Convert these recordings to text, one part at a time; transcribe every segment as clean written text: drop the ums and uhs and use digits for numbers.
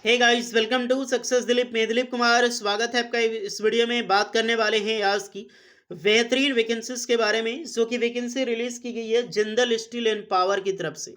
Hey guys, welcome to success Dilip. मैं दिलीप कुमार स्वागत है आपका इस वीडियो में। बात करने वाले हैं आज की बेहतरीन वैकेंसीज के बारे में, जो कि वैकेंसी रिलीज की गई है जिंदल स्टील एंड पावर की तरफ से।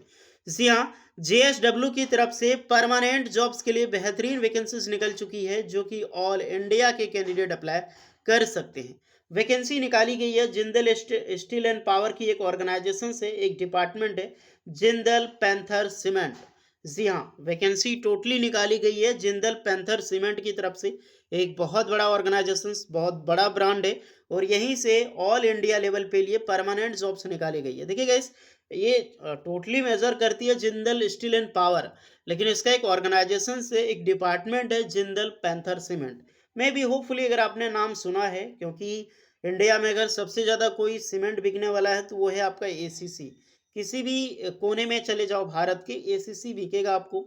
जी हाँ, जेएसडब्ल्यू की तरफ से परमानेंट जॉब्स के लिए बेहतरीन वैकेंसीज निकल चुकी है, जो कि ऑल इंडिया के कैंडिडेट अप्लाई कर सकते हैं। वैकेंसी निकाली गई है जिंदल स्टील एंड पावर की एक ऑर्गेनाइजेशन से, एक डिपार्टमेंट है जिंदल पैंथर सीमेंट। जी हाँ, वैकेंसी टोटली निकाली गई है जिंदल पैंथर सीमेंट की तरफ से। एक बहुत बड़ा ऑर्गेनाइजेशन, बहुत बड़ा ब्रांड है, और यहीं से ऑल इंडिया लेवल पे लिए परमानेंट जॉब्स निकाली गई है। देखिए गाइस, ये टोटली मेजर करती है जिंदल स्टील एंड पावर, लेकिन इसका एक ऑर्गेनाइजेशन से एक डिपार्टमेंट है Jindal panther cement. May be hopefully अगर आपने नाम सुना है, क्योंकि इंडिया में अगर सबसे ज़्यादा कोई सीमेंट बिकने वाला है तो वो है आपका एसीसी। किसी भी कोने में चले जाओ भारत के, एसीसी बिकेगा आपको।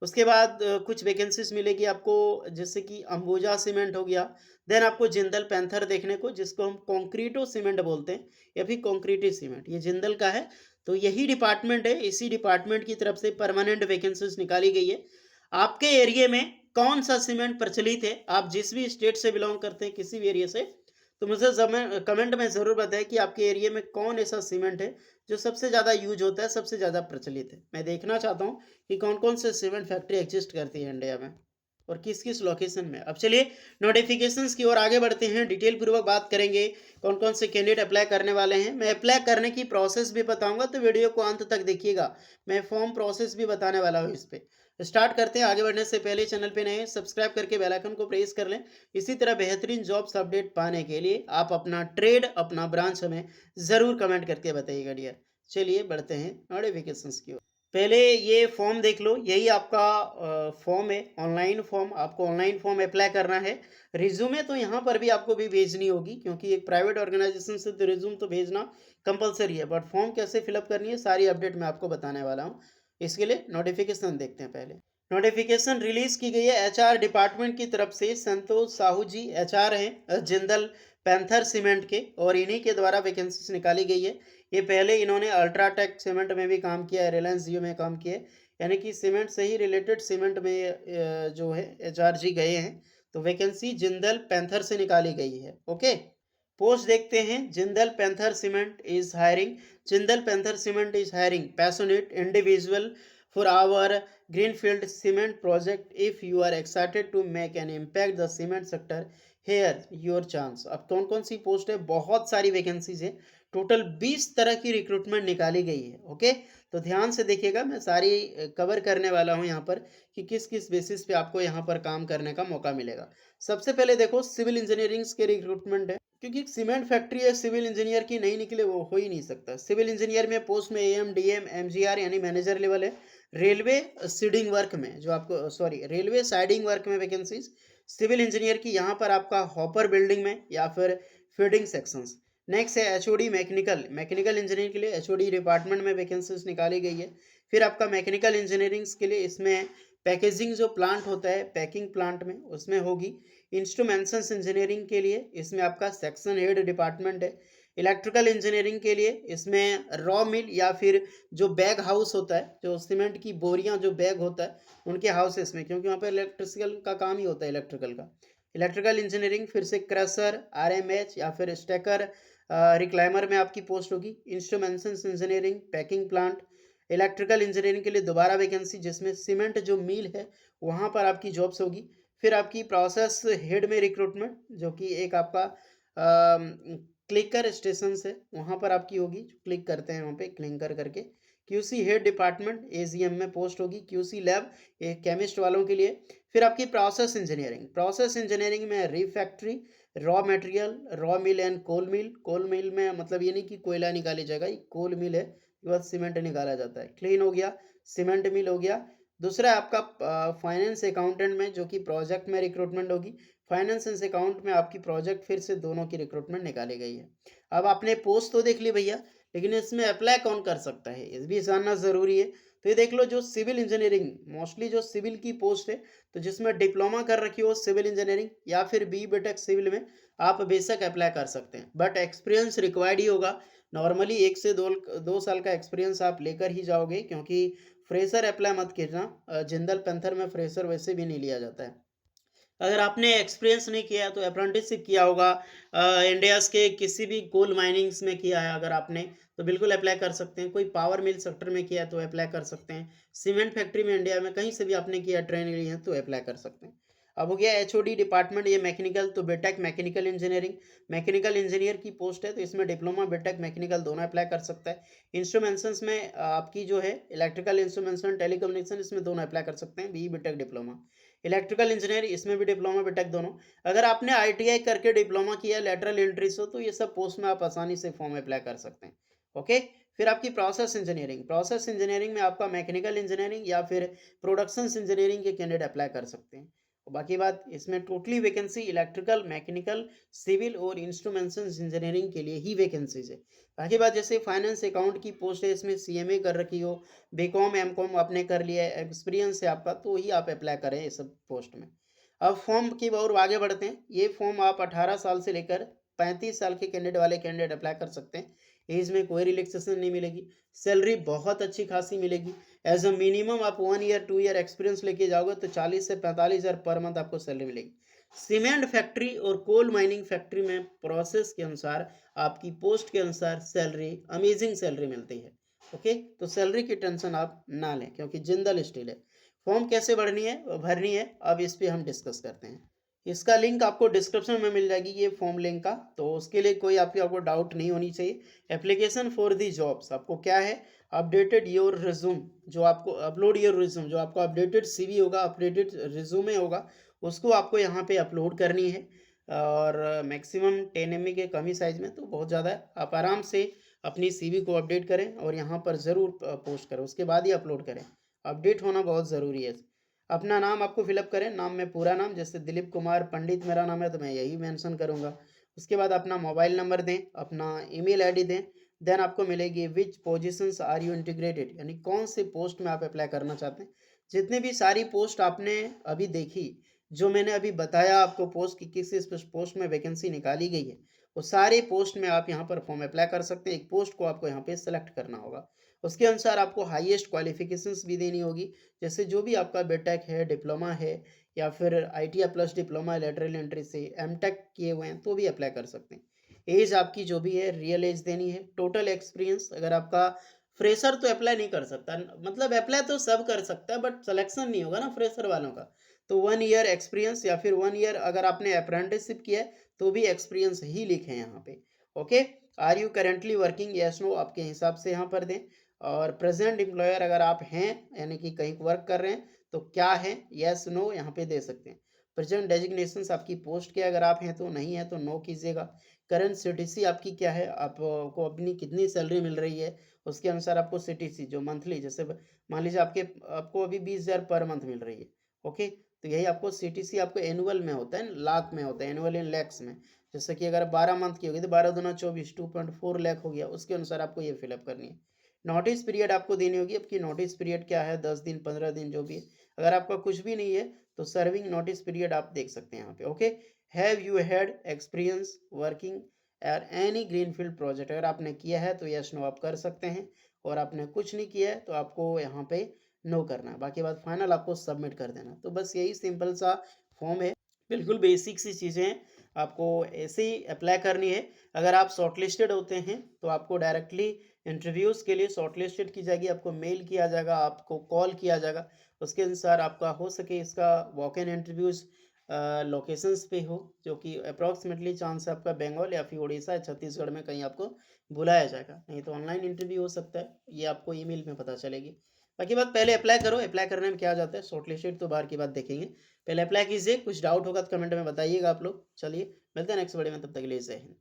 उसके बाद कुछ वैकेंसीज मिलेगी आपको, जैसे कि अंबुजा सीमेंट हो गया। देन आपको जिंदल पैंथर देखने को, जिसको हम कॉन्क्रीटो सीमेंट बोलते हैं, या फिर कॉन्क्रीटी सीमेंट, ये जिंदल का है। तो यही डिपार्टमेंट है, इसी डिपार्टमेंट की तरफ से परमानेंट वैकेंसीज निकाली गई है। आपके एरिया में कौन सा सीमेंट प्रचलित है, आप जिस भी स्टेट से बिलोंग करते हैं, किसी भी एरिया से, तो मुझे कमेंट में ज़रूर बताएं कि आपके एरिया में कौन ऐसा सीमेंट है जो सबसे ज़्यादा यूज होता है, सबसे ज़्यादा प्रचलित है। मैं देखना चाहता हूँ कि कौन-कौन से सीमेंट फैक्ट्री एग्जिस्ट करती है इंडिया में, और किस-किस लोकेशन में। अब चलिए नोटिफिकेशंस की ओर आगे बढ़ते हैं, डिटेल पूर्वक बात करेंगे कौन-कौन से कैंडिडेट अप्लाई करने वाले हैं। मैं अप्लाई करने की प्रोसेस भी बताऊँगा, तो वीडियो को अंत तक देखिएगा। मैं फॉर्म प्रोसेस भी बताने वाला हूँ इस पे। स्टार्ट करते हैं। आगे बढ़ने से पहले चैनल पे नए हैं, सब्सक्राइब करके बेल आइकन को प्रेस कर लें। इसी तरह बेहतरीन जॉब्स अपडेट पाने के लिए आप अपना ट्रेड, अपना ब्रांच हमें ज़रूर कमेंट करके बताइएगा डियर। चलिए बढ़ते हैं नोटिफिकेशंस की ओर। पहले ये फॉर्म देख लो, यही आपका फॉर्म है, ऑनलाइन फॉर्म। आपको ऑनलाइन फॉर्म अप्लाई करना है। रिज्यूमे तो यहाँ पर भी आपको भी भेजनी होगी, क्योंकि एक प्राइवेट ऑर्गेनाइजेशन से तो रिज्यूम तो भेजना कंपलसरी है। बट फॉर्म कैसे फिलअप करनी है, सारी अपडेट मैं आपको बताने वाला हूँ। इसके लिए नोटिफिकेशन देखते हैं पहले। नोटिफिकेशन रिलीज की गई है एचआर डिपार्टमेंट की तरफ से। संतोष साहू जी एचआर हैं जिंदल पैंथर सीमेंट के, और इन्हीं के द्वारा वैकेंसीज निकाली गई है। ये पहले इन्होंने अल्ट्राटेक सीमेंट में भी काम किया है, रिलायंस जियो में काम किया है, यानी कि सीमेंट से ही रिलेटेड सीमेंट में जो है एचआर जी गए हैं। तो वैकेंसी जिंदल पैंथर से निकाली गई है। ओके, पोस्ट देखते हैं। Jindal panther cement is hiring, Jindal panther cement is hiring passionate individual for our greenfield cement project. If you are excited to make an impact the cement sector, here your chance. अब कौन कौन सी post है, बहुत सारी vacancies है। Total 20 तरह की recruitment निकाली गई है। ओके, तो ध्यान से देखिएगा, मैं सारी कवर करने वाला हूँ यहाँ पर कि किस किस बेसिस पे आपको यहाँ पर काम करने का मौका मिलेगा। सबसे पहले देखो, सिविल इंजीनियरिंग के रिक्रूटमेंट है, क्योंकि सीमेंट फैक्ट्री है, सिविल इंजीनियर की नहीं निकले वो हो ही नहीं सकता। सिविल इंजीनियर में पोस्ट में एएम डीएम एमजीआर यानी मैनेजर लेवल है। रेलवे सीडिंग वर्क में, जो आपको रेलवे साइडिंग वर्क में वैकेंसीज सिविल इंजीनियर की, यहाँ पर आपका हॉपर बिल्डिंग में या फिर फीडिंग सेक्शंस। नेक्स्ट है एचओडी मैकेनिकल, मैकेनिकल इंजीनियरिंग के लिए एचओडी डिपार्टमेंट में वैकेंसीज निकाली गई है। फिर आपका मैकेनिकल इंजीनियरिंग के लिए इसमें पैकेजिंग जो प्लांट होता है, पैकिंग प्लांट में, उसमें होगी। इंस्ट्रूमेंट्स इंजीनियरिंग के लिए इसमें आपका सेक्शन हेड डिपार्टमेंट है। इलेक्ट्रिकल इंजीनियरिंग के लिए इसमें रॉ मिल या फिर जो बैग हाउस होता है, जो सीमेंट की बोरियां जो बैग होता है उनके हाउसेस में, क्योंकि वहाँ पर इलेक्ट्रिकल का काम ही होता है, इलेक्ट्रिकल का। इलेक्ट्रिकल इंजीनियरिंग, फिर से क्रशर, आरएमएच या फिर स्टेकर रिक्लाइमर में आपकी पोस्ट होगी। Instruments engineering, packing plant. Electrical engineering के लिए दोबारा वैकेंसी, जिसमें सीमेंट जो मिल है वहाँ पर आपकी जॉब्स होगी। फिर आपकी प्रोसेस हेड में रिक्रूटमेंट, जो कि एक आपका क्लिकर स्टेशन है, वहाँ पर आपकी होगी। क्लिक करते हैं वहाँ पे क्लिंकर करके। क्यूसी हेड डिपार्टमेंट एजीएम में पोस्ट होगी। क्यूसी लैब, ये केमिस्ट वालों के लिए। फिर आपकी प्रोसेस इंजीनियरिंग, प्रोसेस इंजीनियरिंग में refractory, raw material, raw mill and coal mill. Coal mill में मतलब ये नहीं कि कोयला निकाली जाएगा, ये कोल मिल है, उसके बाद सीमेंट निकाला जाता है। क्लीन हो गया, सीमेंट मिल हो गया। दूसरा आपका फाइनेंस अकाउंटेंट में, जो कि प्रोजेक्ट में रिक्रूटमेंट होगी। फाइनेंस एंड अकाउंट में आपकी प्रोजेक्ट, फिर से दोनों की रिक्रूटमेंट निकाली गई है। अब आपने पोस्ट तो देख ली भैया, लेकिन इसमें अप्लाई कौन कर सकता है ये भी जानना ज़रूरी है। तो ये देख लो, जो सिविल इंजीनियरिंग, मोस्टली जो सिविल की पोस्ट है, तो जिसमें डिप्लोमा कर रखी हो सिविल इंजीनियरिंग या फिर बी टेक सिविल में, आप बेशक अप्लाई कर सकते हैं, बट एक्सपीरियंस रिक्वायर्ड ही होगा। नॉर्मली 1 से 2 साल का एक्सपीरियंस आप लेकर ही जाओगे, क्योंकि फ्रेशर अप्लाई मत कीजिए। जिंदल पैंथर में फ्रेशर वैसे भी नहीं लिया जाता है। अगर आपने एक्सपीरियंस नहीं किया तो अप्रेंटिसशिप किया होगा, इंडियाज़ के किसी भी कोल माइनिंग्स में किया है अगर आपने, तो बिल्कुल अप्लाई कर सकते हैं। कोई पावर मिल सेक्टर में किया है तो अप्लाई कर सकते हैं। सीमेंट फैक्ट्री में इंडिया में कहीं से भी आपने किया, ट्रेनिंग ली है तो अप्लाई कर सकते हैं। अब हो गया एचओडी डिपार्टमेंट, ये मैकेनिकल, तो BTech mechanical engineering, mechanical engineer की पोस्ट है तो इसमें डिप्लोमा बीटेक मैकेनिकल दोनों अप्लाई कर सकता है। इंस्ट्रूमेंट्स में आपकी जो है इलेक्ट्रिकल इंस्ट्रूमेंटेशन टेलीकम्युनिकेशन, इसमें दोनों अप्लाई कर सकते हैं, BE BTech diploma. Electrical engineer, इसमें भी डिप्लोमा बीटेक दोनों। अगर आपने आईटीआई करके डिप्लोमा किया, लेटरल एंट्री से, तो ये सब पोस्ट में आप आसानी से फॉर्म अप्लाई कर सकते हैं। ओके। फिर आपकी प्रोसेस इंजीनियरिंग, प्रोसेस इंजीनियरिंग में आपका मैकेनिकल इंजीनियरिंग या फिर प्रोडक्शन इंजीनियरिंग के कैंडिडेट अप्लाई कर सकते हैं। और बाकी बात, इसमें totally vacancy electrical, mechanical, civil और इंस्ट्रूमेंटेशन इंजीनियरिंग के लिए ही वैकेंसीज है। बाकी बात, जैसे फाइनेंस अकाउंट की पोस्ट है, इसमें सीएमए कर रखी हो, बीकॉम एमकॉम आपने कर लिया है, एक्सपीरियंस है आपका, तो ही आप अप्लाई करें इस सब पोस्ट में। अब फॉर्म की और आगे बढ़ते हैं। ये फॉर्म आप 18 साल से लेकर 35 साल के कैंडिडेट वाले कैंडिडेट अप्लाई कर सकते हैं। एज में कोई रिलैक्सेशन नहीं मिलेगी। सैलरी बहुत अच्छी खासी मिलेगी। एज अ मिनिमम आप 1 ईयर 2 ईयर एक्सपीरियंस लेके जाओगे तो 40 से 45 हज़ार पर मंथ आपको सैलरी मिलेगी। सीमेंट फैक्ट्री और कोल माइनिंग फैक्ट्री में प्रोसेस के अनुसार, आपकी पोस्ट के अनुसार सैलरी, अमेजिंग सैलरी मिलती है। ओके, तो सैलरी की टेंशन आप ना लें क्योंकि जिंदल स्टील है। फॉर्म कैसे भरनी है, अब इस पे हम डिस्कस करते हैं। इसका लिंक आपको डिस्क्रिप्शन में मिल जाएगी, ये फॉर्म लिंक का, तो उसके लिए कोई आपको डाउट नहीं होनी चाहिए। एप्लीकेशन फॉर दी जॉब्स, आपको क्या है, अपडेटेड योर रिज्यूम, जो आपको अपलोड योर रिज्यूम, जो आपको अपडेटेड सीवी होगा, अपडेटेड रिज्यूमे होगा, उसको आपको यहाँ पे अपलोड करनी है। और मैक्सिमम 10 MB के कमी साइज में, तो बहुत ज़्यादा है। आप आराम से अपनी सीवी को अपडेट करें और यहाँ पर ज़रूर पोस्ट करें, उसके बाद ही अपलोड करें। अपडेट होना बहुत ज़रूरी है। अपना नाम आपको फिलअप करें, नाम में पूरा नाम, जैसे दिलीप कुमार पंडित मेरा नाम है तो मैं यही मेंशन करूँगा। उसके बाद अपना मोबाइल नंबर दें, अपना ईमेल आईडी दें। देन आपको मिलेगी विच पोजीशंस आर यू इंटीग्रेटेड, यानी कौन से पोस्ट में आप अप्लाई करना चाहते हैं। जितने भी सारी पोस्ट आपने अभी देखी, जो मैंने अभी बताया आपको पोस्ट की किस किस पोस्ट में वैकेंसी निकाली गई है, वो सारे पोस्ट में आप यहाँ पर फॉर्म अप्लाई कर सकते हैं। एक पोस्ट को आपको यहाँ पे सेलेक्ट करना होगा, उसके अनुसार आपको हाईएस्ट क्वालिफिकेशंस भी देनी होगी। जैसे जो भी आपका बीटेक है, डिप्लोमा है, या फिर ITI plus diploma lateral entry से एमटेक किए हुए हैं तो भी अप्लाई कर सकते हैं। एज आपकी जो भी है रियल एज देनी है। टोटल एक्सपीरियंस, अगर आपका फ्रेशर तो अप्लाई नहीं कर सकता, मतलब अप्लाई तो सब कर सकता है बट सिलेक्शन नहीं होगा ना फ्रेशर वालों का। तो 1 ईयर एक्सपीरियंस या फिर 1 ईयर अगर आपने अप्रेंटिसशिप किया है तो भी एक्सपीरियंस ही लिखें यहाँ पे। Okay. Are you currently working, yes no आपके हिसाब से यहाँ पर दें। और प्रेजेंट एम्प्लॉयर अगर आप हैं, यानी कि कहीं वर्क कर रहे हैं, तो क्या है, यस नो यहाँ पे दे सकते हैं। प्रेजेंट डेजिग्नेशंस आपकी पोस्ट के अगर आप हैं तो, नहीं है तो नो कीजिएगा। करंट सीटीसी आपकी क्या है, आपको अपनी कितनी सैलरी मिल रही है, उसके अनुसार आपको सीटीसी जो मंथली, जैसे मान लीजिए आपको अभी 20,000 पर मंथ मिल रही है। ओके, तो यही आपको सीटीसी आपको एनुअल में होता है, लाख में होता है, एनुअल इन लैक्स में। जैसे कि अगर 12 मंथ की होगी तो 12 दूना 24, 2.4 लाख हो गया, उसके अनुसार आपको ये फिलअप करनी है। नोटिस पीरियड आपको देनी होगी। आपकी नोटिस पीरियड क्या है, 10 दिन 15 दिन जो भी है। अगर आपका कुछ भी नहीं है तो सर्विंग नोटिस पीरियड आप देख सकते हैं यहाँ पे। Okay. Have you had experience working at any greenfield project, अगर आपने किया है तो यस नो आप कर सकते हैं, और आपने कुछ नहीं किया है तो आपको यहाँ पे नो करना है। बाकी बात फाइनल आपको सबमिट कर देना। तो बस यही सिंपल सा फॉर्म है, बिल्कुल बेसिक सी चीज़ें हैं, आपको ऐसे ही अप्लाई करनी है। अगर आप शॉर्टलिस्टेड होते हैं तो आपको डायरेक्टली इंटरव्यूज़ के लिए शॉर्टलिस्टेड की जाएगी, आपको मेल किया जाएगा, आपको कॉल किया जाएगा। उसके अनुसार आपका हो सके इसका वॉक इन इंटरव्यूज़ लोकेशंस पे हो, जो कि अप्रॉक्सीमेटली चांस है आपका बंगाल या फिर उड़ीसा या छत्तीसगढ़ में कहीं आपको बुलाया जाएगा। नहीं तो ऑनलाइन इंटरव्यू हो सकता है, ये आपको ईमेल में पता चलेगी। बाकी बात, पहले अप्लाई करो। अप्लाई करने में क्या हो जाता है, शॉर्टलिस्टेड तो बाहर की बात देखेंगे, पहले अप्लाई कीजिए। कुछ डाउट होगा तो कमेंट में बताइएगा आप लोग। चलिए मिलते हैं नेक्स्ट वीडियो में, तब तक के लिए जय हिंद।